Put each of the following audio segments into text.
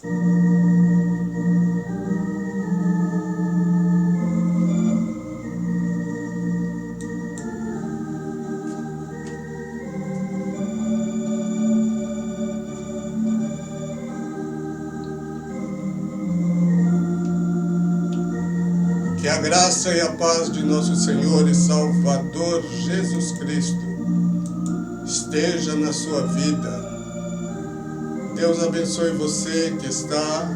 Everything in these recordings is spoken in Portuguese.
Que a graça e a paz de nosso Senhor e Salvador Jesus Cristo esteja na sua vida. Deus abençoe você que está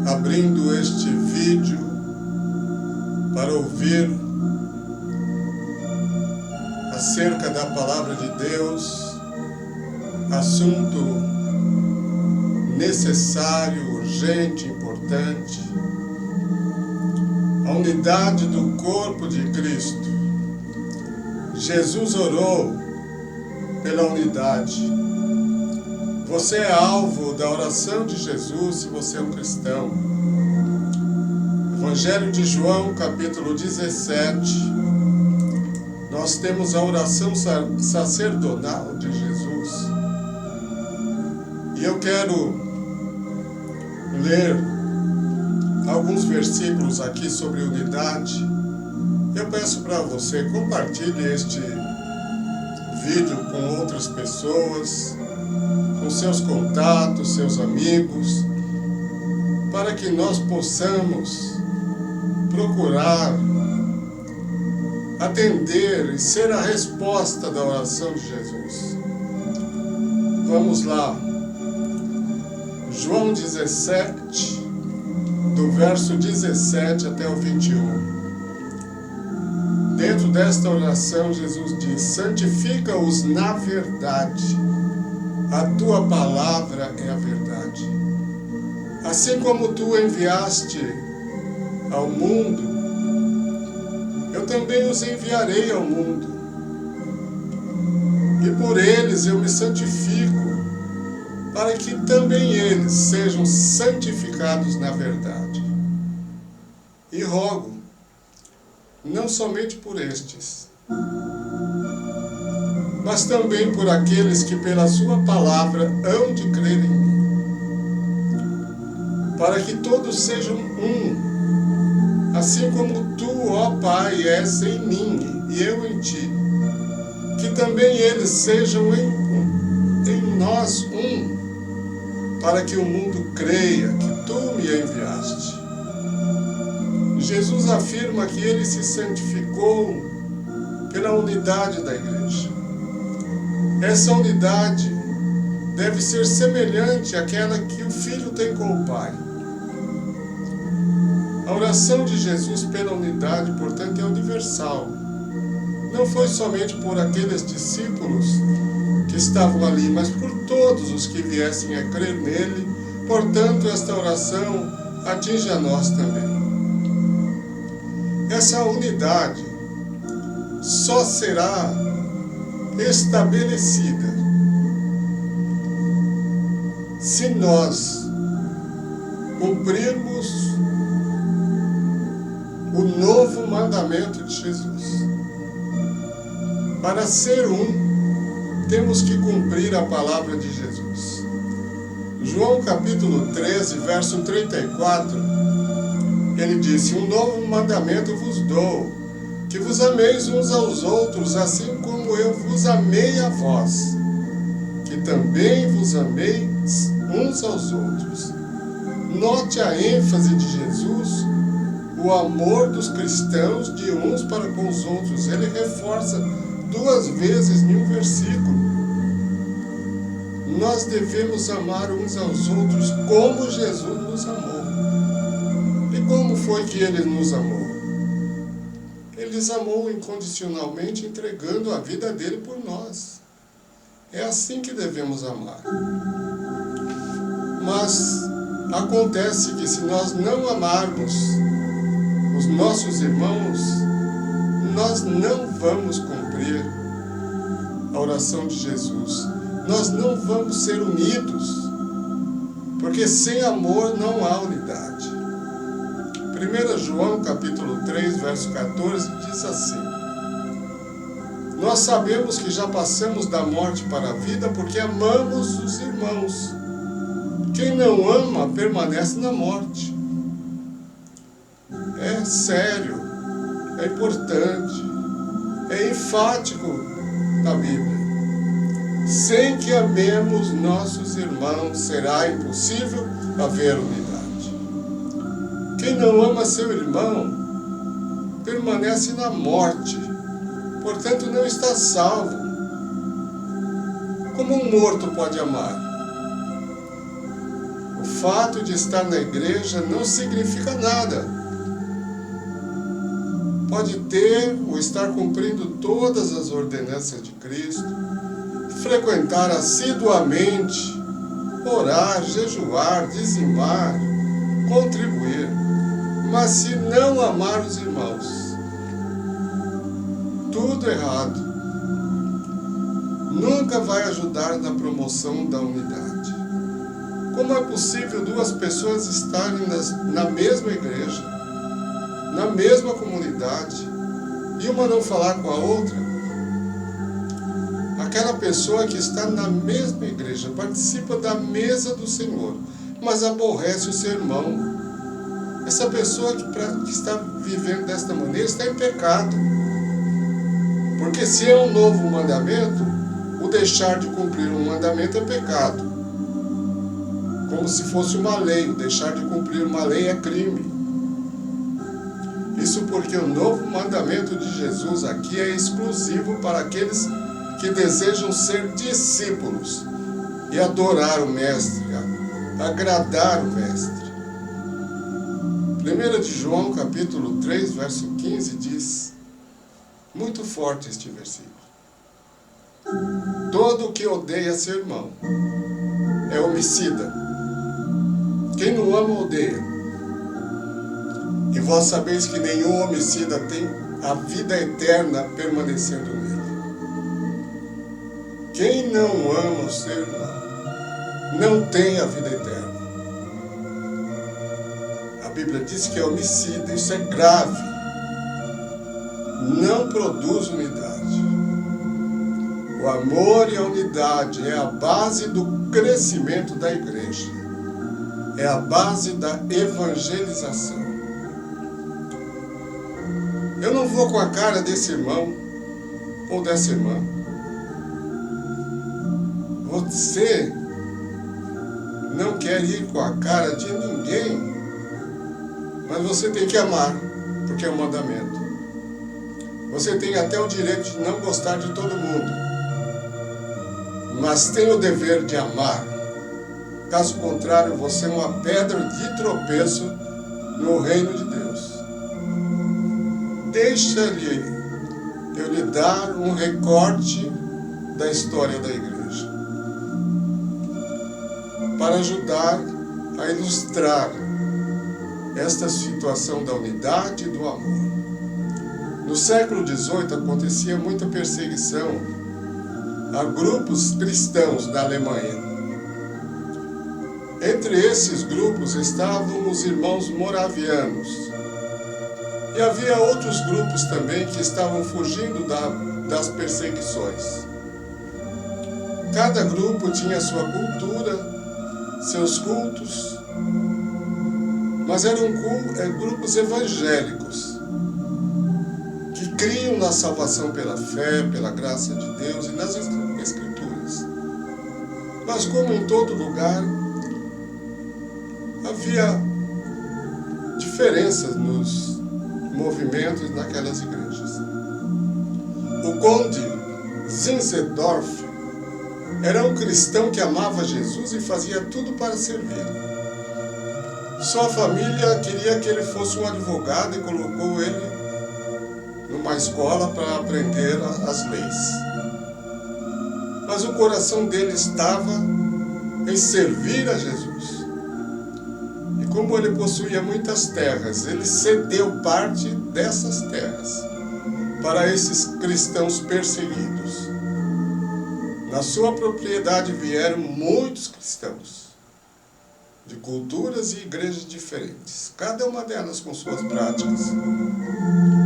abrindo este vídeo para ouvir acerca da palavra de Deus, assunto necessário, urgente, importante. A unidade do corpo de Cristo. Jesus orou pela unidade. Você é alvo da oração de Jesus se você é um cristão. Evangelho de João, capítulo 17. Nós temos a oração sacerdotal de Jesus. E eu quero ler alguns versículos aqui sobre unidade. Eu peço para você, compartilhe este vídeo com outras pessoas, com seus contatos, seus amigos, para que nós possamos procurar atender e ser a resposta da oração de Jesus. Vamos lá. João 17, do verso 17 até o 21. Dentro desta oração, Jesus diz: santifica-os na verdade, a tua palavra é a verdade. Assim como tu enviaste ao mundo, eu também os enviarei ao mundo. E por eles eu me santifico, para que também eles sejam santificados na verdade. E rogo, não somente por estes, mas também por aqueles que pela sua palavra hão de crer em mim, para que todos sejam um, assim como tu, ó Pai, és em mim e eu em ti, que também eles sejam em nós um, para que o mundo creia que tu me enviaste. Jesus afirma que ele se santificou pela unidade da igreja. Essa unidade deve ser semelhante àquela que o Filho tem com o Pai. A oração de Jesus pela unidade, portanto, é universal. Não foi somente por aqueles discípulos que estavam ali, mas por todos os que viessem a crer nele. Portanto, esta oração atinge a nós também. Essa unidade só será estabelecida se nós cumprirmos o novo mandamento de Jesus. Para ser um, temos que cumprir a palavra de Jesus. João capítulo 13, verso 34, ele disse: um novo mandamento vos dou, que vos ameis uns aos outros, assim como eu vos amei a vós, que também vos ameis uns aos outros. Note a ênfase de Jesus, o amor dos cristãos de uns para com os outros. Ele reforça 2 vezes em um versículo. Nós devemos amar uns aos outros como Jesus nos amou. E como foi que ele nos amou? Ele nos amou incondicionalmente, entregando a vida dele por nós. É assim que devemos amar. Mas acontece que se nós não amarmos os nossos irmãos, nós não vamos cumprir a oração de Jesus. Nós não vamos ser unidos, porque sem amor não há unidade. 1 João capítulo 3, verso 14, diz assim: nós sabemos que já passamos da morte para a vida porque amamos os irmãos. Quem não ama permanece na morte. É sério, é importante, é enfático na Bíblia. Sem que amemos nossos irmãos, será impossível haver unidade. Quem não ama seu irmão permanece na morte, portanto não está salvo. Como um morto pode amar? O fato de estar na igreja não significa nada. Pode ter ou estar cumprindo todas as ordenanças de Cristo, frequentar assiduamente, orar, jejuar, dizimar, contribuir, mas se não amar os irmãos, tudo errado. Nunca vai ajudar na promoção da unidade. Como é possível duas pessoas estarem na mesma igreja, na mesma comunidade, e uma não falar com a outra? Aquela pessoa que está na mesma igreja, participa da mesa do Senhor, mas aborrece o seu irmão. Essa pessoa que está vivendo desta maneira está em pecado. Porque se é um novo mandamento, o deixar de cumprir um mandamento é pecado. Como se fosse uma lei, o deixar de cumprir uma lei é crime. Isso porque o novo mandamento de Jesus aqui é exclusivo para aqueles que desejam ser discípulos e adorar o Mestre, agradar o Mestre. 1 de João, capítulo 3, verso 15, diz, muito forte este versículo: todo o que odeia seu irmão é homicida. Quem não ama, odeia. E vós sabeis que nenhum homicida tem a vida eterna permanecendo nele. Quem não ama o seu irmão não tem a vida eterna. A Bíblia diz que é homicida, isso é grave. Não produz unidade. O amor e a unidade é a base do crescimento da igreja. É a base da evangelização. Eu não vou com a cara desse irmão ou dessa irmã. Você não quer ir com a cara de ninguém, mas você tem que amar, porque é um mandamento. Você tem até o direito de não gostar de todo mundo, mas tem o dever de amar. Caso contrário, você é uma pedra de tropeço no reino de Deus. Deixa-lhe eu lhe dar um recorte da história da igreja, para ajudar a ilustrar esta situação da unidade e do amor. No século XVIII acontecia muita perseguição a grupos cristãos da Alemanha. Entre esses grupos estavam os irmãos moravianos. E havia outros grupos também que estavam fugindo das perseguições. Cada grupo tinha sua cultura, seus cultos, mas eram grupos evangélicos, que criam na salvação pela fé, pela graça de Deus e nas Escrituras. Mas como em todo lugar, havia diferenças nos movimentos naquelas igrejas. O conde Zinzendorf era um cristão que amava Jesus e fazia tudo para servi-lo. Sua família queria que ele fosse um advogado e colocou ele numa escola para aprender as leis. Mas o coração dele estava em servir a Jesus. E como ele possuía muitas terras, ele cedeu parte dessas terras para esses cristãos perseguidos. Na sua propriedade vieram muitos cristãos, de culturas e igrejas diferentes, cada uma delas com suas práticas.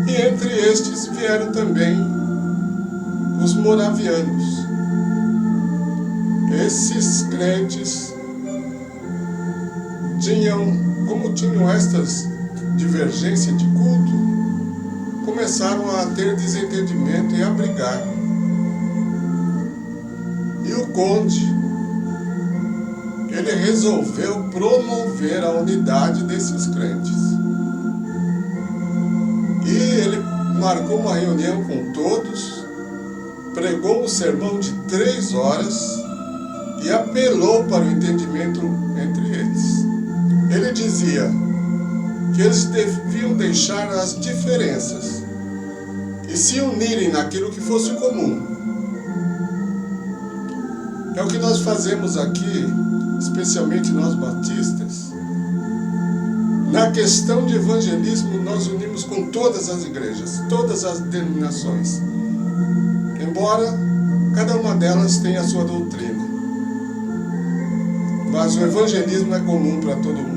E entre estes vieram também os moravianos. Esses crentes como tinham estas divergências de culto, começaram a ter desentendimento e a brigar. E o conde, ele resolveu promover a unidade desses crentes. E ele marcou uma reunião com todos, pregou um sermão de 3 horas e apelou para o entendimento entre eles. Ele dizia que eles deviam deixar as diferenças e se unirem naquilo que fosse comum. É o que nós fazemos aqui, especialmente nós batistas. Na questão de evangelismo, nós unimos com todas as igrejas, todas as denominações, embora cada uma delas tenha a sua doutrina. Mas o evangelismo é comum para todo mundo.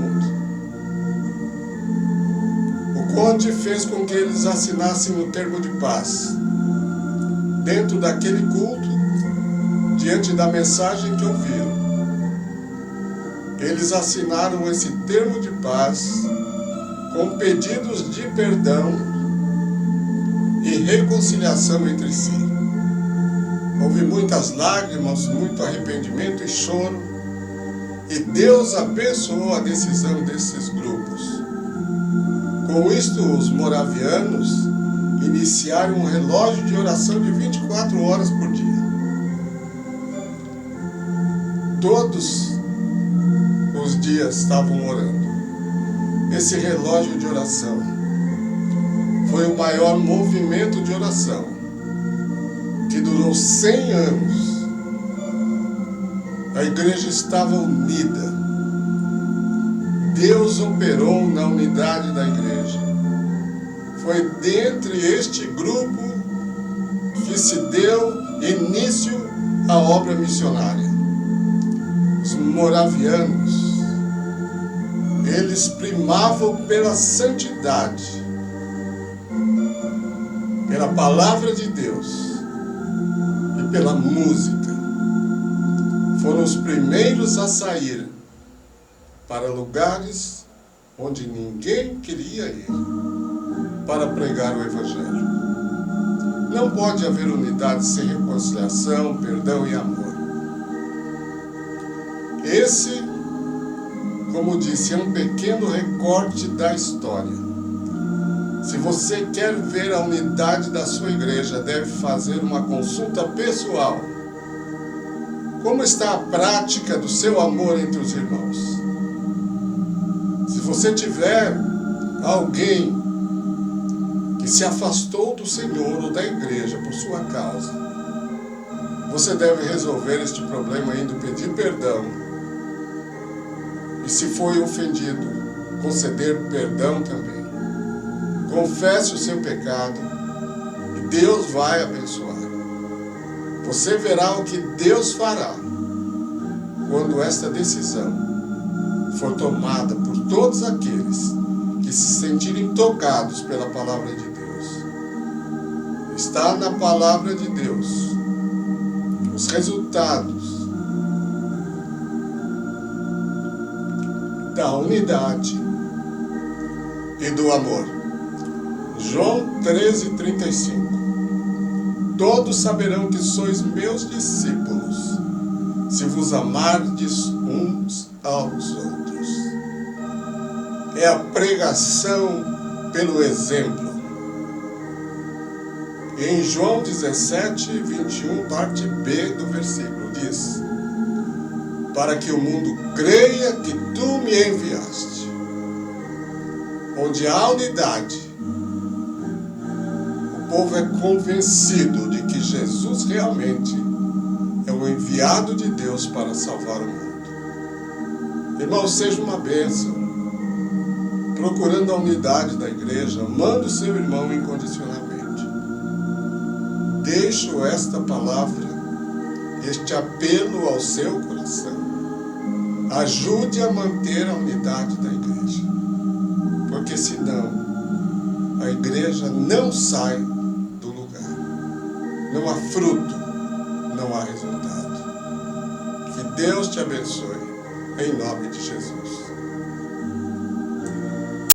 O conde fez com que eles assinassem o termo de paz dentro daquele culto, diante da mensagem que ouviram. Eles assinaram esse termo de paz com pedidos de perdão e reconciliação entre si. Houve muitas lágrimas, muito arrependimento e choro, e Deus abençoou a decisão desses grupos. Com isto, os moravianos iniciaram um relógio de oração de 24 horas por dia. Todos os dias estavam orando. Esse relógio de oração foi o maior movimento de oração, que durou 100 anos. A igreja estava unida. Deus operou na unidade da igreja. Foi dentre este grupo que se deu início à obra missionária. Os moravianos, eles primavam pela santidade, pela palavra de Deus e pela música. Foram os primeiros a sair para lugares onde ninguém queria ir para pregar o Evangelho. Não pode haver unidade sem reconciliação, perdão e amor. Esse, como disse, é um pequeno recorte da história. Se você quer ver a unidade da sua igreja, deve fazer uma consulta pessoal. Como está a prática do seu amor entre os irmãos? Se você tiver alguém que se afastou do Senhor ou da igreja por sua causa, você deve resolver este problema indo pedir perdão. E se foi ofendido, conceder perdão também. Confesse o seu pecado e Deus vai abençoar. Você verá o que Deus fará quando esta decisão for tomada por todos aqueles que se sentirem tocados pela palavra de Deus. Está na palavra de Deus os resultados da unidade e do amor. João 13:35. Todos saberão que sois meus discípulos, se vos amardes uns aos outros. É a pregação pelo exemplo. Em João 17:21, parte B do versículo, diz: para que o mundo creia que tu me enviaste. Onde há unidade, o povo é convencido de que Jesus realmente é o enviado de Deus para salvar o mundo. Irmão, seja uma bênção, procurando a unidade da igreja, amando o seu irmão incondicionalmente. Deixo esta palavra, este apelo ao seu coração. Ajude a manter a unidade da igreja, porque senão a igreja não sai do lugar. Não há fruto, não há resultado. Que Deus te abençoe, em nome de Jesus.